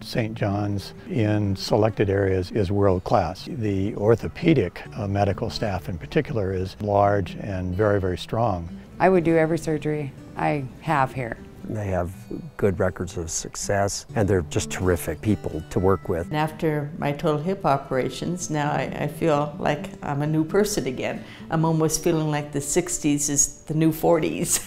St. John's in selected areas is world class. The orthopedic medical staff in particular is large and very, very strong. I would do every surgery I have here. They have good records of success, and they're just terrific people to work with. And after my total hip operations, now I feel like I'm a new person again. I'm almost feeling like the 60s is the new 40s.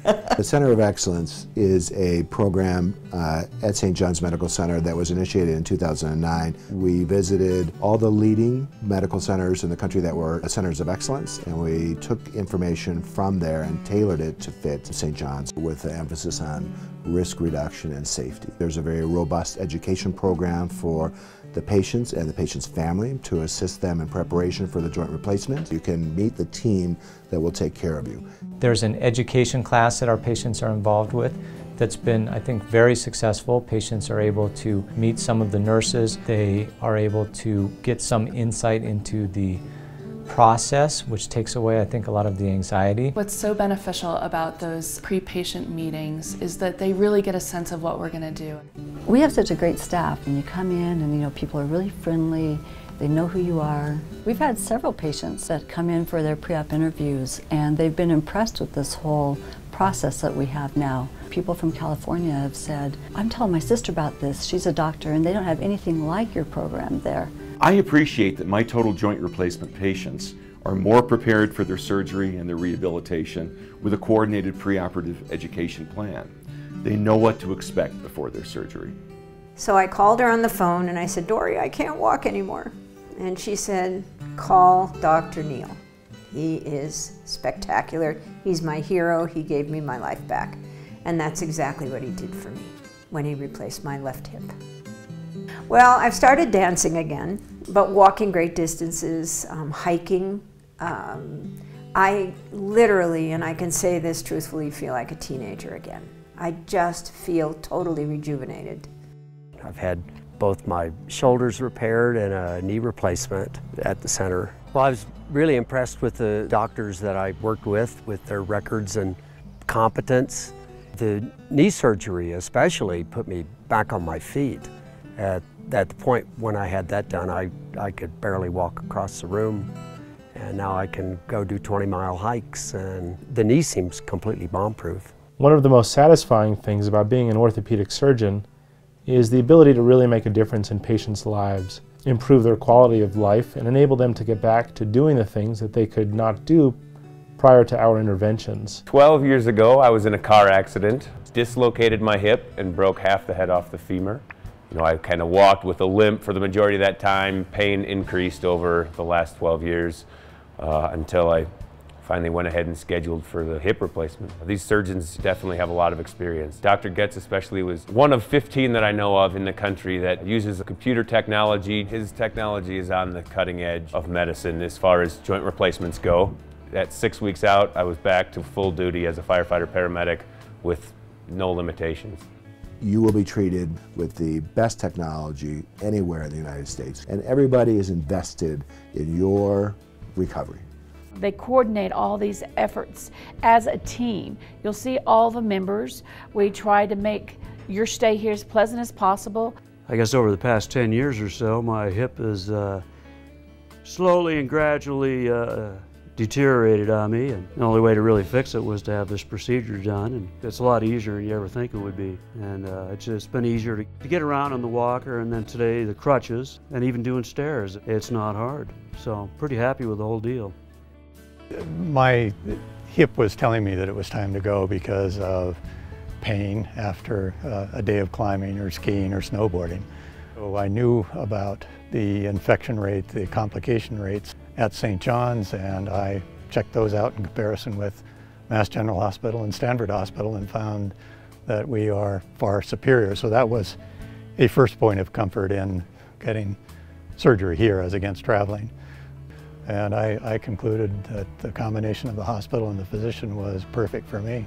The Center of Excellence is a program at St. John's Medical Center that was initiated in 2009. We visited all the leading medical centers in the country that were centers of excellence, and we took information from there and tailored it to fit St. John's with an emphasis on risk reduction and safety. There's a very robust education program for the patients and the patient's family to assist them in preparation for the joint replacement. You can meet the team that will take care of you. There's an education class that our patients are involved with that's been, I think, very successful. Patients are able to meet some of the nurses. They are able to get some insight into the process, which takes away, I think, a lot of the anxiety. What's so beneficial about those pre-patient meetings is that they really get a sense of what we're going to do. We have such a great staff, and you come in and people are really friendly. They know who you are. We've had several patients that come in for their pre-op interviews, and they've been impressed with this whole process that we have now. People from California have said, I'm telling my sister about this. She's a doctor, and they don't have anything like your program there. I appreciate that my total joint replacement patients are more prepared for their surgery and their rehabilitation with a coordinated preoperative education plan. They know what to expect before their surgery. So I called her on the phone and I said, Dory, I can't walk anymore. And she said, call Dr. Neal. He is spectacular. He's my hero. He gave me my life back. And that's exactly what he did for me when he replaced my left hip. Well, I've started dancing again, but walking great distances, hiking. I literally, and I can say this truthfully, feel like a teenager again. I just feel totally rejuvenated. I've had both my shoulders repaired and a knee replacement at the center. Well, I was really impressed with the doctors that I worked with their records and competence. The knee surgery especially put me back on my feet. At the point when I had that done, I could barely walk across the room, and now I can go do 20-mile hikes, and the knee seems completely bomb-proof. One of the most satisfying things about being an orthopedic surgeon is the ability to really make a difference in patients' lives, improve their quality of life, and enable them to get back to doing the things that they could not do prior to our interventions. 12 years ago, I was in a car accident, dislocated my hip and broke half the head off the femur. I kind of walked with a limp for the majority of that time. Pain increased over the last 12 years until I finally went ahead and scheduled for the hip replacement. These surgeons definitely have a lot of experience. Dr. Getz especially was one of 15 that I know of in the country that uses computer technology. His technology is on the cutting edge of medicine as far as joint replacements go. At 6 weeks out, I was back to full duty as a firefighter paramedic with no limitations. You will be treated with the best technology anywhere in the United States, and everybody is invested in your recovery. They coordinate all these efforts as a team. You'll see all the members. We try to make your stay here as pleasant as possible. I guess over the past 10 years or so, my hip has slowly and gradually deteriorated on me, and the only way to really fix it was to have this procedure done, and it's a lot easier than you ever think it would be. And it's just been easier to get around on the walker, and then today the crutches, and even doing stairs. It's not hard, so I'm pretty happy with the whole deal. My hip was telling me that it was time to go because of pain after a day of climbing or skiing or snowboarding. So I knew about the infection rate, the complication rates at St. John's, and I checked those out in comparison with Mass General Hospital and Stanford Hospital and found that we are far superior. So that was a first point of comfort in getting surgery here as against traveling. And I concluded that the combination of the hospital and the physician was perfect for me.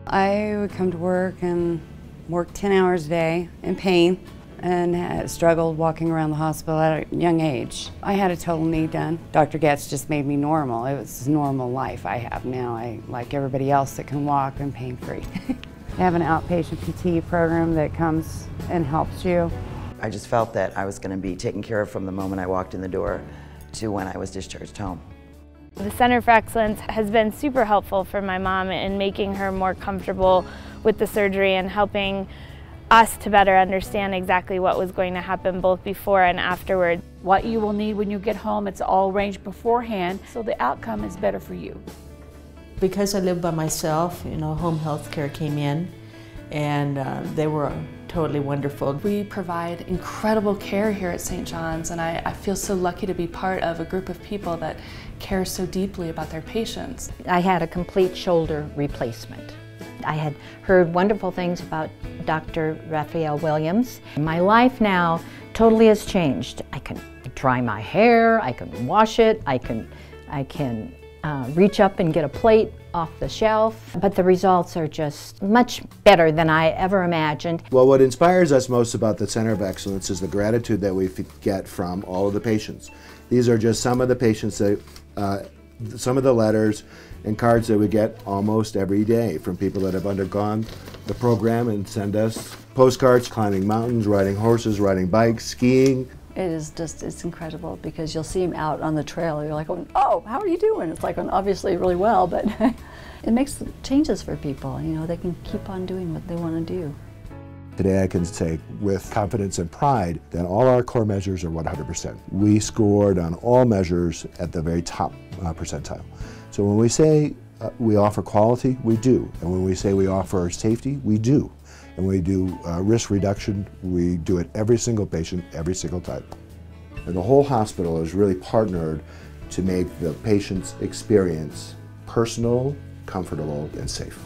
I would come to work and work 10 hours a day in pain and had struggled walking around the hospital at a young age. I had a total knee done. Dr. Getz just made me normal. It was a normal life I have now. I like everybody else that can walk and pain-free. They have an outpatient PT program that comes and helps you. I just felt that I was going to be taken care of from the moment I walked in the door to when I was discharged home. The Center for Excellence has been super helpful for my mom in making her more comfortable with the surgery and helping us to better understand exactly what was going to happen both before and afterward. What you will need when you get home, it's all arranged beforehand, so the outcome is better for you. Because I live by myself, home health care came in, and they were totally wonderful. We provide incredible care here at St. John's, and I feel so lucky to be part of a group of people that care so deeply about their patients. I had a complete shoulder replacement. I had heard wonderful things about Dr. Raphael Williams. My life now totally has changed. I can dry my hair, I can wash it, I can reach up and get a plate off the shelf, but the results are just much better than I ever imagined. Well, what inspires us most about the Center of Excellence is the gratitude that we get from all of the patients. These are just some of the patients that, some of the letters and cards that we get almost every day from people that have undergone the program and send us postcards, climbing mountains, riding horses, riding bikes, skiing. It is just, it's incredible because you'll see them out on the trail. You're like, oh, how are you doing? It's like, obviously really well, but it makes changes for people. They can keep on doing what they want to do. Today I can say with confidence and pride that all our core measures are 100%. We scored on all measures at the very top percentile. So when we say we offer quality, we do. And when we say we offer safety, we do. And when we do risk reduction, we do it every single patient, every single time. And the whole hospital is really partnered to make the patient's experience personal, comfortable, and safe.